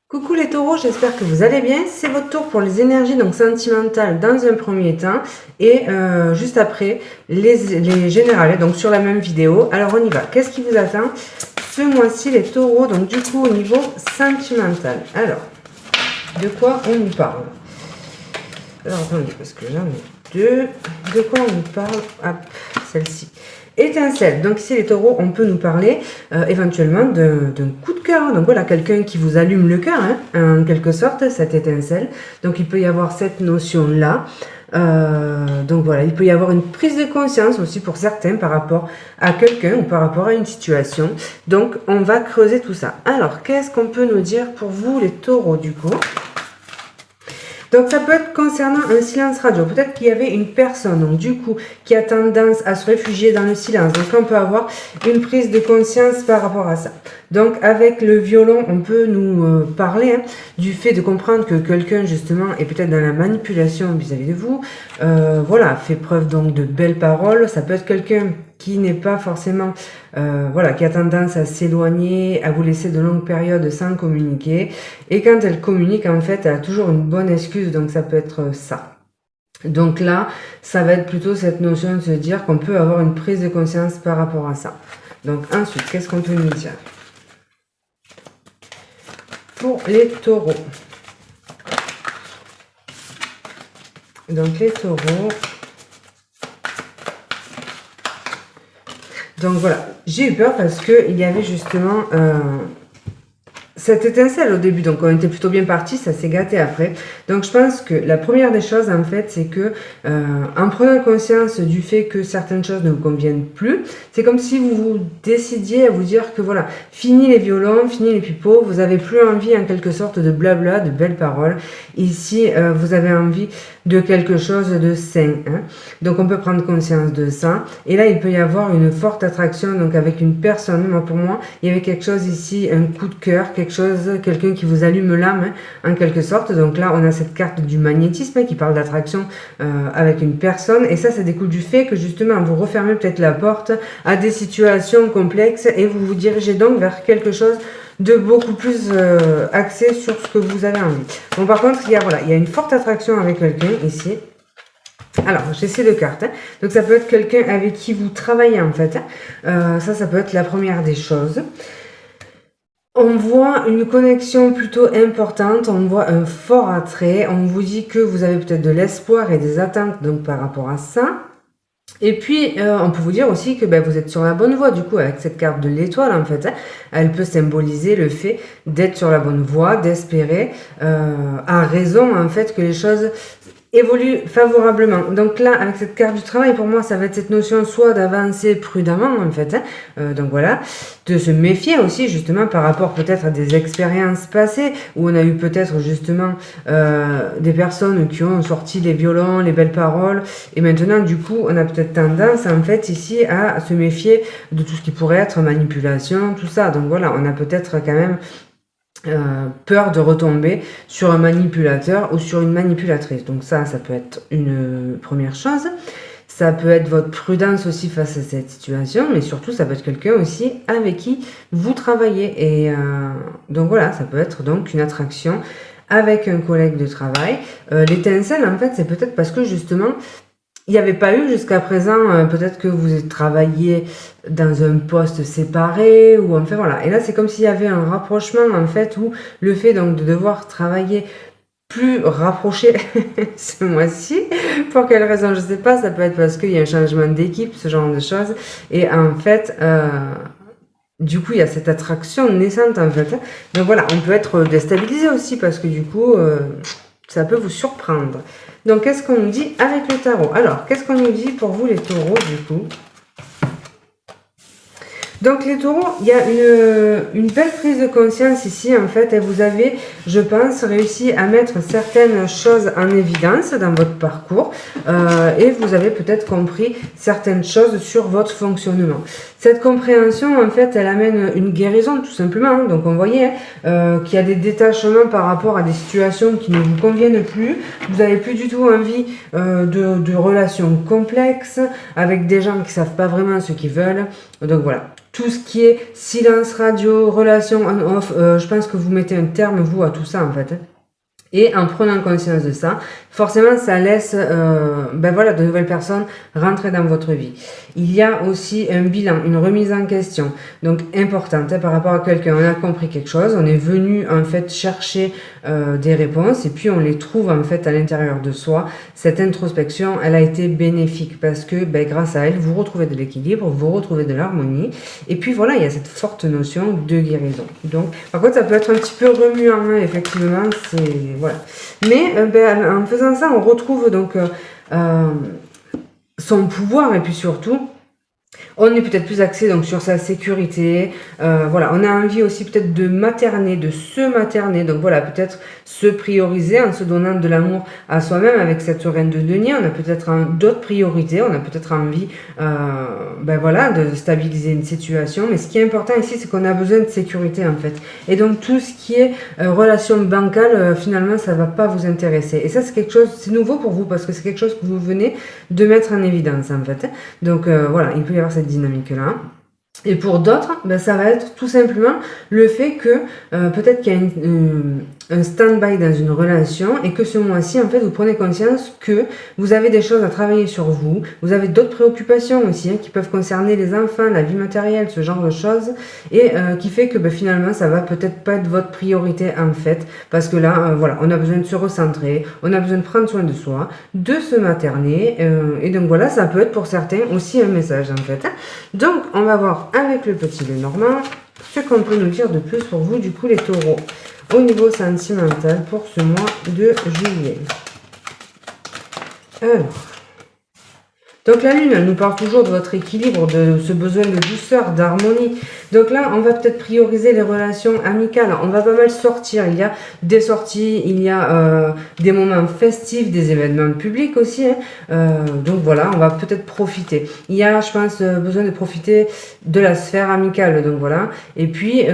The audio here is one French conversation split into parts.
Coucou les taureaux, j'espère que vous allez bien. C'est votre tour pour les énergies donc sentimentales dans un premier temps et juste après les générales, donc sur la même vidéo. Alors on y va. Qu'est-ce qui vous attend ce mois-ci les taureaux, donc du coup au niveau sentimental? Alors, de quoi on nous parle? Alors attendez, parce que j'en ai deux. De quoi on nous parle? Hop, celle-ci. Étincelle. Donc ici les taureaux, on peut nous parler éventuellement d'un coup de cœur. Donc voilà, quelqu'un qui vous allume le cœur, hein, en quelque sorte, cette étincelle. Donc il peut y avoir cette notion-là. Donc voilà, il peut y avoir une prise de conscience aussi pour certains par rapport à quelqu'un ou par rapport à une situation. Donc on va creuser tout ça. Alors, qu'est-ce qu'on peut nous dire pour vous les taureaux du coup? Donc ça peut être concernant un silence radio. Peut-être qu'il y avait une personne, donc du coup, qui a tendance à se réfugier dans le silence. Donc on peut avoir une prise de conscience par rapport à ça. Donc avec le violon, on peut nous parler du fait de comprendre que quelqu'un justement est peut-être dans la manipulation vis-à-vis de vous. Voilà, fait preuve donc de belles paroles. Ça peut être quelqu'un qui n'est pas forcément, voilà, qui a tendance à s'éloigner, à vous laisser de longues périodes sans communiquer. Et quand elle communique, en fait, elle a toujours une bonne excuse, donc ça peut être ça. Donc là, ça va être plutôt cette notion de se dire qu'on peut avoir une prise de conscience par rapport à ça. Donc ensuite, qu'est-ce qu'on peut nous dire pour les taureaux? Donc les taureaux... Donc voilà, j'ai eu peur parce qu'il y avait justement cette étincelle au début. Donc on était plutôt bien parti, ça s'est gâté après. Donc je pense que la première des choses en fait, c'est que en prenant conscience du fait que certaines choses ne vous conviennent plus, c'est comme si vous décidiez à vous dire que voilà, fini les violons, fini les pipeaux, vous avez plus envie en quelque sorte de blabla, de belles paroles. Ici, vous avez envie de quelque chose de sain. Hein. Donc on peut prendre conscience de ça. Et là, il peut y avoir une forte attraction donc avec une personne. Moi, pour moi, il y avait quelque chose ici, un coup de cœur, quelque chose, quelqu'un qui vous allume l'âme en quelque sorte. Donc là, on a cette carte du magnétisme qui parle d'attraction avec une personne. Et ça découle du fait que justement, vous refermez peut-être la porte à des situations complexes et vous vous dirigez donc vers quelque chose de beaucoup plus axé sur ce que vous avez envie. Bon, par contre, il y a une forte attraction avec quelqu'un ici. Alors, j'ai ces deux cartes. Hein. Donc, ça peut être quelqu'un avec qui vous travaillez, en fait. Ça peut être la première des choses. On voit une connexion plutôt importante, on voit un fort attrait. On vous dit que vous avez peut-être de l'espoir et des attentes donc par rapport à ça. Et puis, on peut vous dire aussi que vous êtes sur la bonne voie, du coup, avec cette carte de l'étoile, en fait. Hein, elle peut symboliser le fait d'être sur la bonne voie, d'espérer, à raison, en fait, que les choses évoluent favorablement. Donc là, avec cette carte du travail, pour moi, ça va être cette notion soit d'avancer prudemment, en fait. Hein, donc voilà, de se méfier aussi, justement, par rapport peut-être à des expériences passées, où on a eu peut-être, justement, des personnes qui ont sorti les violons, les belles paroles, et maintenant, du coup, on a peut-être tendance, en fait, ici, à se méfier de tout ce qui pourrait être manipulation, tout ça. Donc voilà, on a peut-être quand même peur de retomber sur un manipulateur ou sur une manipulatrice. Donc ça peut être une première chose. Ça peut être votre prudence aussi face à cette situation, mais surtout, ça peut être quelqu'un aussi avec qui vous travaillez. Et donc voilà, ça peut être donc une attraction avec un collègue de travail. L'étincelle, en fait, c'est peut-être parce que justement, il n'y avait pas eu jusqu'à présent, peut-être que vous travailliez dans un poste séparé, ou enfin voilà. Et là, c'est comme s'il y avait un rapprochement, en fait, où le fait donc de devoir travailler plus rapproché ce mois-ci, pour quelle raison, je ne sais pas, ça peut être parce qu'il y a un changement d'équipe, ce genre de choses. Et en fait, du coup, il y a cette attraction naissante, en fait. Donc voilà, on peut être déstabilisé aussi, parce que du coup, ça peut vous surprendre. Donc, qu'est-ce qu'on nous dit avec le tarot? Alors, qu'est-ce qu'on nous dit pour vous, les taureaux, du coup? Donc, les taureaux, il y a une belle prise de conscience ici, en fait. Et vous avez, je pense, réussi à mettre certaines choses en évidence dans votre parcours. Et vous avez peut-être compris certaines choses sur votre fonctionnement. Cette compréhension, en fait, elle amène une guérison, tout simplement. Donc, on voyait qu'il y a des détachements par rapport à des situations qui ne vous conviennent plus. Vous n'avez plus du tout envie de relations complexes avec des gens qui ne savent pas vraiment ce qu'ils veulent. Donc, voilà. tout ce qui est silence radio, relation on-off, je pense que vous mettez un terme, vous, à tout ça, en fait. Et en prenant conscience de ça, forcément, ça laisse voilà, de nouvelles personnes rentrer dans votre vie. Il y a aussi un bilan, une remise en question, donc importante par rapport à quelqu'un. On a compris quelque chose, on est venu en fait chercher des réponses et puis on les trouve en fait à l'intérieur de soi. Cette introspection, elle a été bénéfique parce que grâce à elle, vous retrouvez de l'équilibre, vous retrouvez de l'harmonie. Et puis voilà, il y a cette forte notion de guérison. Donc, par contre, ça peut être un petit peu remuant, hein, effectivement, c'est... Voilà. Mais en faisant ça, on retrouve donc son pouvoir et puis surtout, on est peut-être plus axé donc sur sa sécurité. Voilà, on a envie aussi peut-être de materner, de se materner. Donc voilà, peut-être se prioriser en se donnant de l'amour à soi-même avec cette reine de denier. On a peut-être d'autres priorités. On a peut-être envie, voilà, de stabiliser une situation. Mais ce qui est important ici, c'est qu'on a besoin de sécurité en fait. Et donc tout ce qui est relation bancale, finalement, ça va pas vous intéresser. Et ça, c'est quelque chose, c'est nouveau pour vous parce que c'est quelque chose que vous venez de mettre en évidence en fait. Donc voilà, il peut y avoir cette dynamique-là. Et pour d'autres, ça va être tout simplement le fait que peut-être qu'il y a un stand-by dans une relation et que ce mois-ci, en fait, vous prenez conscience que vous avez des choses à travailler sur vous, vous avez d'autres préoccupations aussi qui peuvent concerner les enfants, la vie matérielle, ce genre de choses, et qui fait que finalement, ça va peut-être pas être votre priorité en fait, parce que là, voilà, on a besoin de se recentrer, on a besoin de prendre soin de soi, de se materner, et donc voilà, ça peut être pour certains aussi un message en fait. Donc, on va voir avec le petit Lenormand ce qu'on peut nous dire de plus pour vous, du coup, les taureaux, au niveau sentimental pour ce mois de juillet. Alors, donc la lune, elle nous parle toujours de votre équilibre, de ce besoin de douceur, d'harmonie. Donc là, on va peut-être prioriser les relations amicales. On va pas mal sortir. Il y a des sorties, il y a des moments festifs, des événements publics aussi. Donc voilà, on va peut-être profiter. Il y a, je pense, besoin de profiter de la sphère amicale. Donc voilà. Et puis,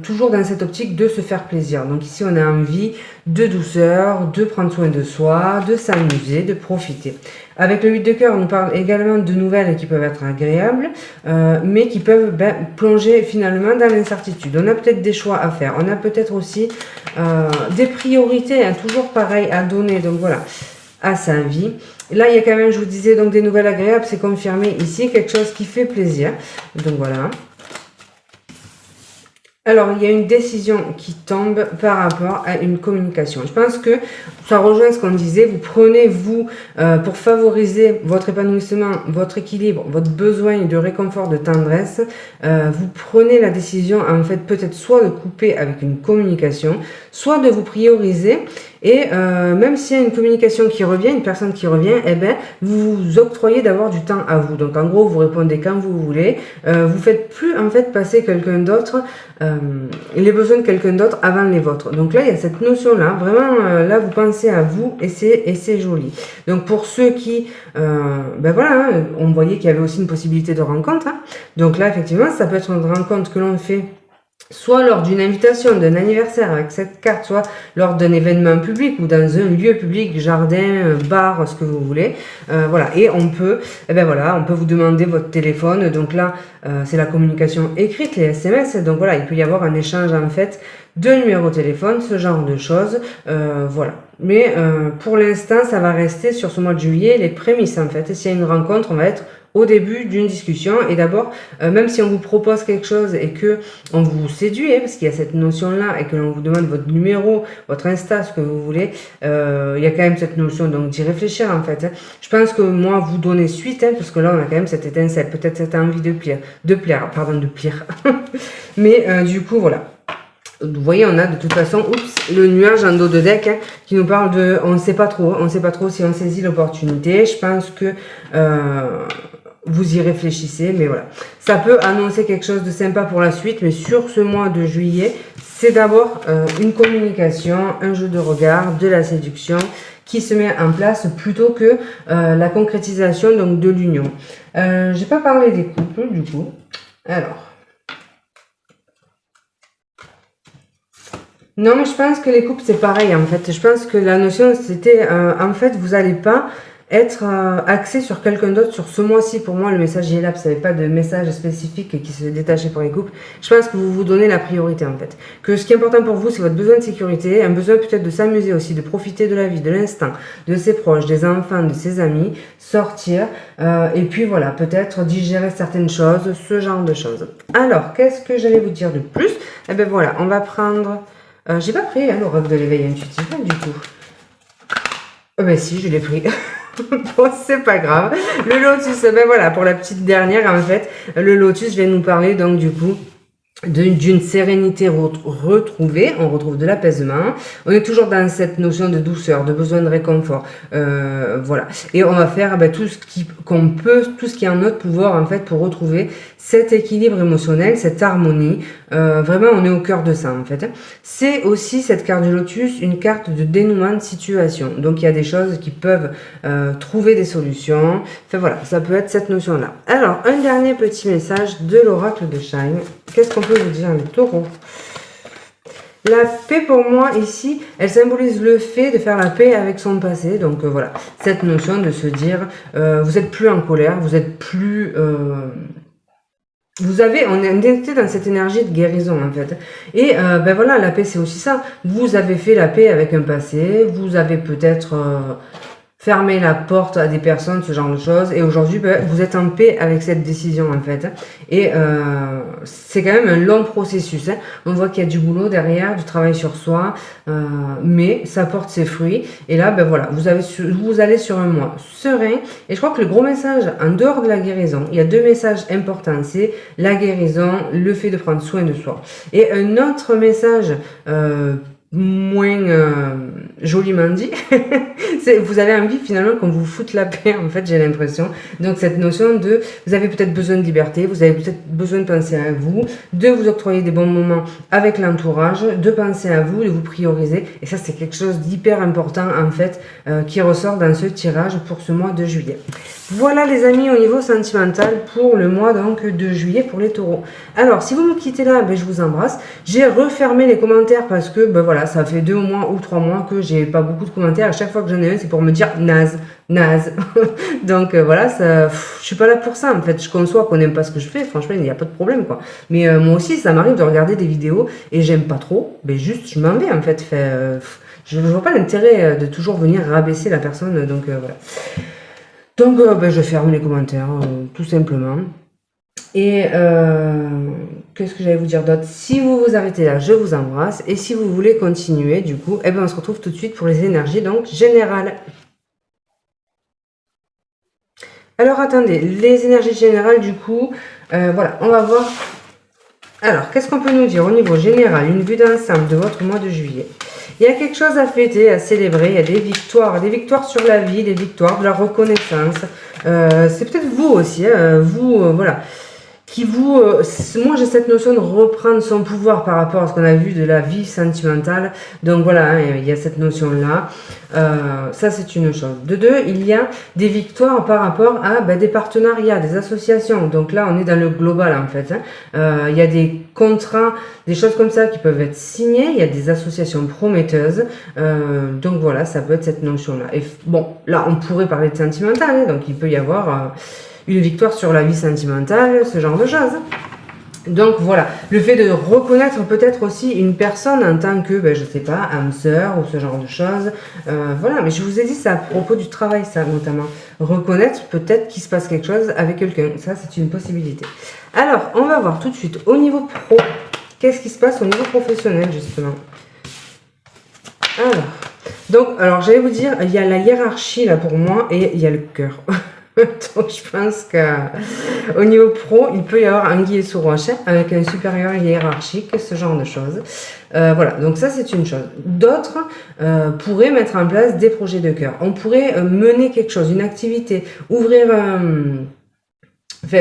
toujours dans cette optique de se faire plaisir. Donc ici, on a envie de douceur, de prendre soin de soi, de s'amuser, de profiter. Avec le 8 de cœur, on nous parle également de nouvelles qui peuvent être agréables, mais qui peuvent plonger finalement dans l'incertitude. On a peut-être des choix à faire, on a peut-être aussi des priorités, toujours pareil à donner, donc voilà, à sa vie. Là, il y a quand même, je vous disais, donc des nouvelles agréables, c'est confirmé ici, quelque chose qui fait plaisir, donc voilà. Alors, il y a une décision qui tombe par rapport à une communication. Je pense que ça rejoint ce qu'on disait. Vous prenez, vous, pour favoriser votre épanouissement, votre équilibre, votre besoin de réconfort, de tendresse, vous prenez la décision, en fait, peut-être soit de couper avec une communication, soit de vous prioriser. Et même s'il y a une communication qui revient, une personne qui revient, vous vous octroyez d'avoir du temps à vous. Donc en gros, vous répondez quand vous voulez. Vous faites plus en fait passer quelqu'un d'autre, les besoins de quelqu'un d'autre avant les vôtres. Donc là, il y a cette notion-là. Vraiment, là, vous pensez à vous et c'est joli. Donc pour ceux qui, voilà, on voyait qu'il y avait aussi une possibilité de rencontre. Donc là, effectivement, ça peut être une rencontre que l'on fait soit lors d'une invitation, d'un anniversaire avec cette carte, soit lors d'un événement public ou dans un lieu public, jardin, bar, ce que vous voulez. Voilà, et on peut, on peut vous demander votre téléphone. Donc là, c'est la communication écrite, les SMS. Donc voilà, il peut y avoir un échange en fait de numéros de téléphone, ce genre de choses. Voilà. Mais pour l'instant, ça va rester sur ce mois de juillet les prémices en fait. Et s'il y a une rencontre, on va être au début d'une discussion. Et d'abord, même si on vous propose quelque chose et que on vous séduit, parce qu'il y a cette notion-là et que l'on vous demande votre numéro, votre Insta, ce que vous voulez, il y a quand même cette notion donc d'y réfléchir en fait. Je pense que moi, vous donnez suite, parce que là, on a quand même cette étincelle, peut-être cette envie de plaire. Mais du coup, voilà. Vous voyez, on a de toute façon, le nuage en dos de deck qui nous parle de, on ne sait pas trop si on saisit l'opportunité. Je pense que vous y réfléchissez, mais voilà. Ça peut annoncer quelque chose de sympa pour la suite, mais sur ce mois de juillet, c'est d'abord une communication, un jeu de regard, de la séduction qui se met en place plutôt que la concrétisation donc de l'union. J'ai pas parlé des couples du coup. Alors. Non, mais je pense que les couples, c'est pareil, en fait. Je pense que la notion, c'était, en fait, vous n'allez pas être axé sur quelqu'un d'autre sur ce mois-ci. Pour moi, le message il est là, parce qu'il n'y avait pas de message spécifique qui se détachait pour les couples. Je pense que vous vous donnez la priorité en fait. Que ce qui est important pour vous, c'est votre besoin de sécurité, un besoin peut-être de s'amuser aussi, de profiter de la vie, de l'instant, de ses proches, des enfants, de ses amis, sortir, et puis voilà, peut-être digérer certaines choses, ce genre de choses. Alors, qu'est-ce que j'allais vous dire de plus? Eh ben voilà, on va prendre... j'ai pas pris l'oracle de l'éveil intuitif, hein, du tout. Ben si, je l'ai pris. Bon, c'est pas grave. Le lotus, ben voilà, pour la petite dernière, en fait, le lotus vient nous parler, donc, du coup, d'une sérénité retrouvée, on retrouve de l'apaisement, on est toujours dans cette notion de douceur, de besoin de réconfort, voilà, et on va faire tout ce qu'on peut, tout ce qui est en notre pouvoir en fait pour retrouver cet équilibre émotionnel, cette harmonie, vraiment on est au cœur de ça en fait. C'est aussi cette carte du lotus, une carte de dénouement de situation, donc il y a des choses qui peuvent trouver des solutions, enfin voilà, ça peut être cette notion là. Alors un dernier petit message de l'oracle de Shine. Qu'est-ce qu'on peut vous dire, les taureaux? La paix, pour moi, ici, elle symbolise le fait de faire la paix avec son passé. Donc, voilà, cette notion de se dire, vous êtes plus en colère, vous êtes plus... on est été dans cette énergie de guérison, en fait. Et, ben voilà, la paix, c'est aussi ça. Vous avez fait la paix avec un passé, vous avez peut-être... fermer la porte à des personnes, ce genre de choses. Et aujourd'hui, ben, vous êtes en paix avec cette décision, en fait. Et c'est quand même un long processus. Hein. On voit qu'il y a du boulot derrière, du travail sur soi, mais ça porte ses fruits. Et là, ben voilà, vous allez sur un mois serein. Et je crois que le gros message, en dehors de la guérison, il y a deux messages importants. C'est la guérison, le fait de prendre soin de soi. Et un autre message... moins joliment dit, vous avez envie finalement qu'on vous foute la paix, en fait, j'ai l'impression. Donc cette notion de, vous avez peut-être besoin de liberté, vous avez peut-être besoin de penser à vous, de vous octroyer des bons moments avec l'entourage, de penser à vous, de vous prioriser. Et ça, c'est quelque chose d'hyper important, en fait, qui ressort dans ce tirage pour ce mois de juillet. Voilà les amis, au niveau sentimental pour le mois donc de juillet pour les taureaux. Alors si vous me quittez là, ben, je vous embrasse. J'ai refermé les commentaires parce que ben, voilà, ça fait 2 mois ou 3 mois que j'ai pas beaucoup de commentaires. À chaque fois que j'en ai un, c'est pour me dire naze. Donc voilà, ça, je suis pas là pour ça en fait. Je conçois qu'on n'aime pas ce que je fais, franchement il n'y a pas de problème quoi. Mais moi aussi ça m'arrive de regarder des vidéos et j'aime pas trop, mais juste je m'en vais en fait. Je vois pas l'intérêt de toujours venir rabaisser la personne, donc voilà. Donc, ben, je ferme les commentaires, tout simplement. Et qu'est-ce que j'allais vous dire d'autre? Si vous vous arrêtez là, je vous embrasse. Et si vous voulez continuer, du coup, eh ben, on se retrouve tout de suite pour les énergies donc générales. Alors, attendez, les énergies générales, du coup, voilà, on va voir. Alors, qu'est-ce qu'on peut nous dire au niveau général? Une vue d'ensemble de votre mois de juillet. Il y a quelque chose à fêter, à célébrer, il y a des victoires sur la vie, des victoires, de la reconnaissance. C'est peut-être vous aussi, hein, voilà, qui vous... moi, j'ai cette notion de reprendre son pouvoir par rapport à ce qu'on a vu de la vie sentimentale. Donc voilà, hein, il y a cette notion-là. Ça, c'est une chose. De deux, il y a des victoires par rapport à des partenariats, des associations. Donc là, on est dans le global, en fait. Hein. Il y a des contrats, des choses comme ça qui peuvent être signées. Il y a des associations prometteuses. Donc voilà, ça peut être cette notion-là. Et bon, là, on pourrait parler de sentimental. Hein, donc il peut y avoir... une victoire sur la vie sentimentale, ce genre de choses. Donc voilà, le fait de reconnaître peut-être aussi une personne en tant que, je sais pas, âme sœur ou ce genre de choses. Voilà, mais je vous ai dit ça à propos du travail, ça notamment. Reconnaître peut-être qu'il se passe quelque chose avec quelqu'un, ça c'est une possibilité. Alors, on va voir tout de suite au niveau pro, qu'est-ce qui se passe au niveau professionnel justement. Alors j'allais vous dire, il y a la hiérarchie là pour moi et il y a le cœur. Donc je pense qu'au niveau pro, il peut y avoir anguille sous roche avec un supérieur hiérarchique, ce genre de choses. Voilà, donc ça c'est une chose. D'autres pourraient mettre en place des projets de cœur. On pourrait mener quelque chose, une activité, ouvrir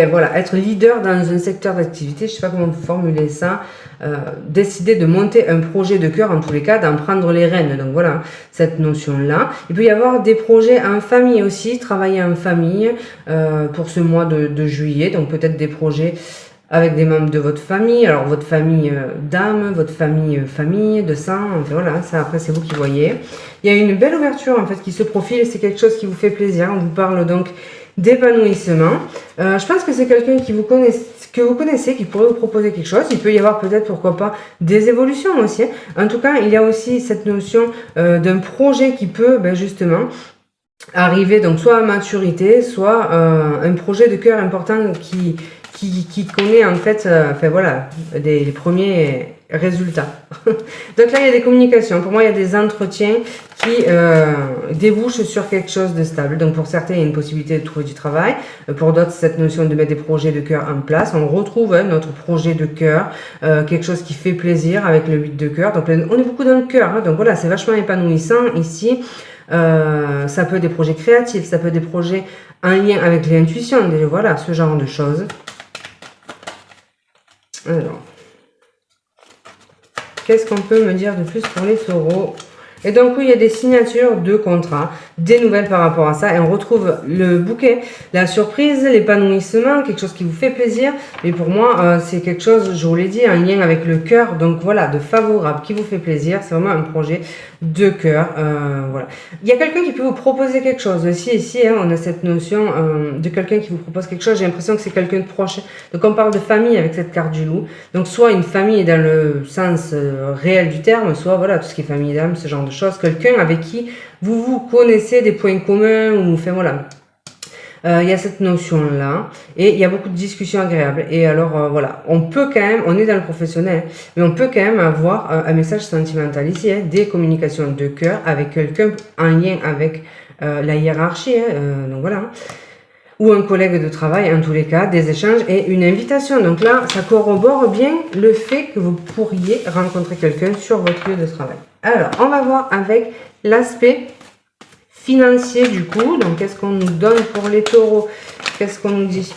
voilà, être leader dans un secteur d'activité, je sais pas comment formuler ça, décider de monter un projet de cœur, en tous les cas, d'en prendre les rênes. Donc voilà, cette notion-là. Il peut y avoir des projets en famille aussi, travailler en famille pour ce mois de juillet. Donc peut-être des projets avec des membres de votre famille, alors votre famille d'âme, votre famille de sang, enfin, voilà, ça après c'est vous qui voyez. Il y a une belle ouverture en fait qui se profile, c'est quelque chose qui vous fait plaisir, on vous parle donc d'épanouissement. Je pense que c'est quelqu'un qui vous connaissez, qui pourrait vous proposer quelque chose. Il peut y avoir peut-être, pourquoi pas, des évolutions aussi. En tout cas, il y a aussi cette notion d'un projet qui peut justement arriver, donc soit à maturité, soit un projet de cœur important qui connaît en fait, enfin voilà, les premiers résultats. Donc là, il y a des communications. Pour moi, il y a des entretiens qui débouchent sur quelque chose de stable. Donc pour certains, il y a une possibilité de trouver du travail. Pour d'autres, cette notion de mettre des projets de cœur en place. On retrouve notre projet de cœur, quelque chose qui fait plaisir avec le 8 de cœur. Donc on est beaucoup dans le cœur. Hein. Donc voilà, c'est vachement épanouissant ici. Ça peut être des projets créatifs, ça peut être des projets en lien avec l'intuition. Voilà, ce genre de choses. Alors, qu'est-ce qu'on peut me dire de plus pour les taureaux? Et donc oui, il y a des signatures de contrats, des nouvelles par rapport à ça. Et on retrouve le bouquet, la surprise, l'épanouissement, quelque chose qui vous fait plaisir. Mais pour moi, c'est quelque chose, je vous l'ai dit, en lien avec le cœur. Donc voilà, de favorable, qui vous fait plaisir. C'est vraiment un projet de cœur. Voilà. Il y a quelqu'un qui peut vous proposer quelque chose aussi. Ici, hein, on a cette notion de quelqu'un qui vous propose quelque chose. J'ai l'impression que c'est quelqu'un de proche. Donc on parle de famille avec cette carte du loup. Donc soit une famille dans le sens réel du terme, soit voilà, tout ce qui est famille d'âme, ce genre de choses, quelqu'un avec qui vous connaissez des points communs, ou enfin voilà. Il y a cette notion-là, et il y a beaucoup de discussions agréables. Et alors, voilà, on peut quand même, on est dans le professionnel, mais on peut quand même avoir un message sentimental ici, hein, des communications de cœur avec quelqu'un en lien avec la hiérarchie, hein, donc voilà. Ou un collègue de travail, en tous les cas, des échanges et une invitation. Donc là, ça corrobore bien le fait que vous pourriez rencontrer quelqu'un sur votre lieu de travail. Alors, on va voir avec l'aspect financier du coup. Donc, qu'est-ce qu'on nous donne pour les taureaux? Qu'est-ce qu'on nous dit?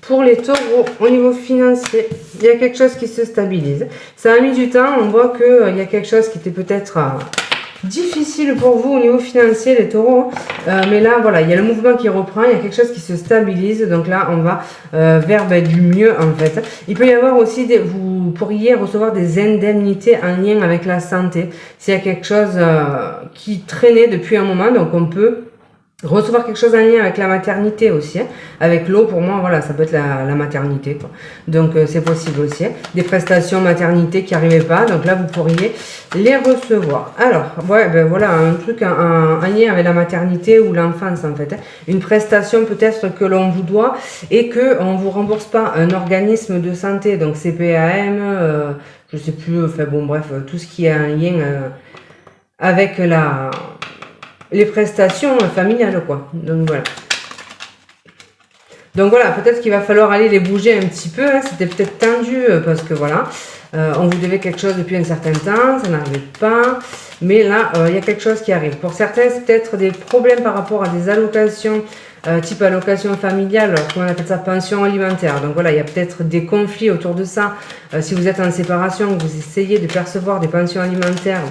Pour les taureaux, au niveau financier, il y a quelque chose qui se stabilise. Ça a mis du temps, on voit qu'il y a quelque chose qui était peut-être difficile pour vous au niveau financier, les taureaux. Mais là, voilà, il y a le mouvement qui reprend, il y a quelque chose qui se stabilise. Donc là, on va vers du mieux, en fait. Il peut y avoir aussi, vous pourriez recevoir des indemnités en lien avec la santé. S'il y a quelque chose qui traînait depuis un moment, donc on peut recevoir quelque chose en lien avec la maternité aussi, hein. Avec l'eau, pour moi, voilà, ça peut être la maternité, quoi. Donc, c'est possible aussi, hein. Des prestations maternité qui n'arrivaient pas, donc là, vous pourriez les recevoir. Alors, ouais, ben voilà, un truc en lien avec la maternité ou l'enfance, en fait, hein. Une prestation peut-être que l'on vous doit et qu'on ne vous rembourse pas, un organisme de santé, donc CPAM, je sais plus, enfin bon, bref, tout ce qui est en lien avec les prestations familiales, quoi. Donc voilà. Donc voilà, peut-être qu'il va falloir aller les bouger un petit peu, hein. C'était peut-être tendu parce que voilà, on vous devait quelque chose depuis un certain temps, ça n'arrivait pas. Mais là, il y a quelque chose qui arrive. Pour certains, c'est peut-être des problèmes par rapport à des allocations, type allocation familiale, comment on appelle ça, pension alimentaire. Donc voilà, il y a peut-être des conflits autour de ça. Si vous êtes en séparation, que vous essayez de percevoir des pensions alimentaires,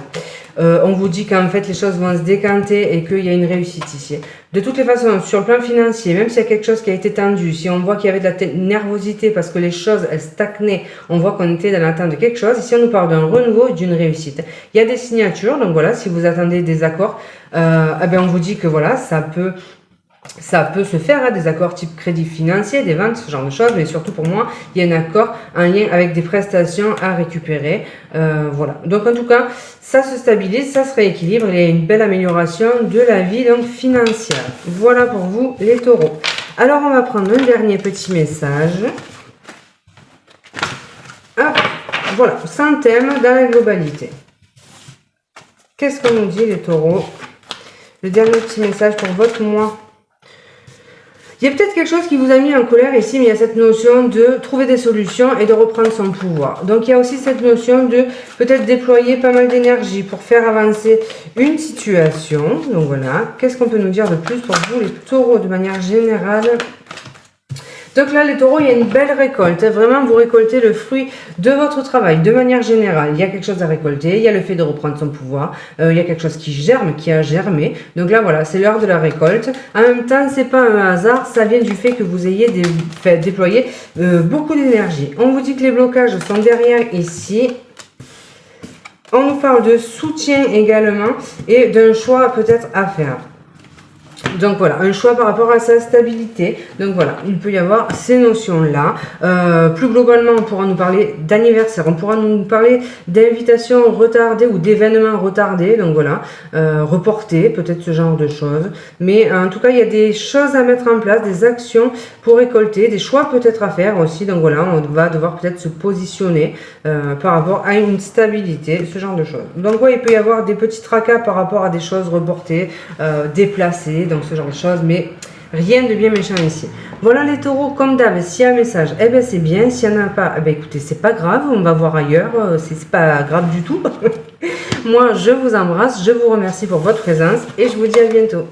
on vous dit qu'en fait les choses vont se décanter et qu'il y a une réussite ici. De toutes les façons, sur le plan financier, même s'il y a quelque chose qui a été tendu, si on voit qu'il y avait de la nervosité parce que les choses elles stagnaient, on voit qu'on était dans l'attente de quelque chose. Ici on nous parle d'un renouveau et d'une réussite. Il y a des signatures, donc voilà, si vous attendez des accords, eh ben on vous dit que voilà, ça peut se faire, hein, des accords type crédit financier, des ventes, ce genre de choses, mais surtout pour moi, il y a un accord en lien avec des prestations à récupérer. Voilà. Donc en tout cas, ça se stabilise, ça se rééquilibre, il y a une belle amélioration de la vie donc financière. Voilà pour vous les taureaux. Alors on va prendre un dernier petit message. Hop, voilà, sans thème dans la globalité. Qu'est-ce qu'on nous dit les taureaux? Le dernier petit message pour votre mois. Il y a peut-être quelque chose qui vous a mis en colère ici, mais il y a cette notion de trouver des solutions et de reprendre son pouvoir. Donc il y a aussi cette notion de peut-être déployer pas mal d'énergie pour faire avancer une situation. Donc voilà, qu'est-ce qu'on peut nous dire de plus pour vous les taureaux de manière générale? Donc là, les taureaux, il y a une belle récolte. Vraiment, vous récoltez le fruit de votre travail. De manière générale, il y a quelque chose à récolter. Il y a le fait de reprendre son pouvoir. Il y a quelque chose qui germe, qui a germé. Donc là, voilà, c'est l'heure de la récolte. En même temps, c'est pas un hasard. Ça vient du fait que vous ayez déployé beaucoup d'énergie. On vous dit que les blocages sont derrière ici. On nous parle de soutien également et d'un choix peut-être à faire. Donc voilà, un choix par rapport à sa stabilité. Donc voilà, il peut y avoir ces notions-là. Plus globalement, on pourra nous parler d'anniversaire, on pourra nous parler d'invitations retardées ou d'événements retardés. Donc voilà, reportés, peut-être ce genre de choses. Mais en tout cas, il y a des choses à mettre en place, des actions pour récolter, des choix peut-être à faire aussi. Donc voilà, on va devoir peut-être se positionner par rapport à une stabilité, ce genre de choses. Donc ouais, il peut y avoir des petits tracas par rapport à des choses reportées, déplacées, donc ce genre de choses, mais rien de bien méchant ici. Voilà les taureaux, comme d'hab, s'il y a un message, eh bien c'est bien, s'il n'y en a pas, eh bien écoutez, c'est pas grave, on va voir ailleurs, c'est pas grave du tout. Moi, je vous embrasse, je vous remercie pour votre présence et je vous dis à bientôt.